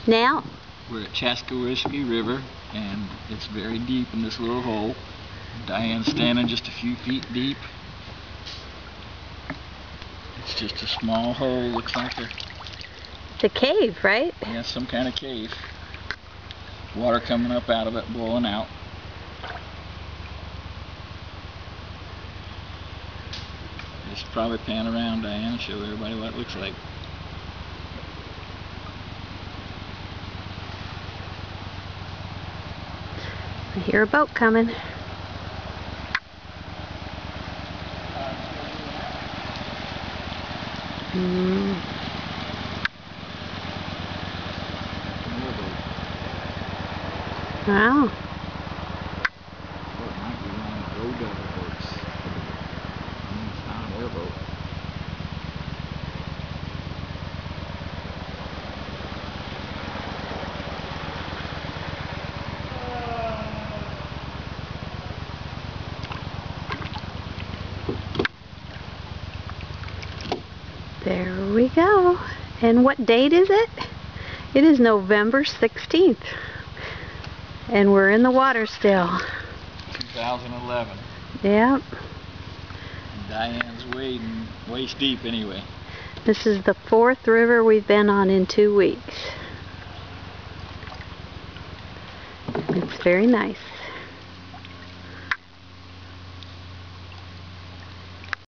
Now? We're at Chaskawishkee River, and it's very deep in this little hole. Diane's standing just a few feet deep. It's just a small hole, looks like It's a cave, right? Yeah, some kind of cave. Water coming up out of it, boiling out. Just probably pan around, Diane, and show everybody what it looks like. I hear a boat coming. Wow. Well, it might be one of the road boats. It's not an airboat. There we go. And what date is it? It is November 16th. And we're in the water still. 2011. Yep. Diane's wading waist deep anyway. This is the 4th river we've been on in 2 weeks. It's very nice.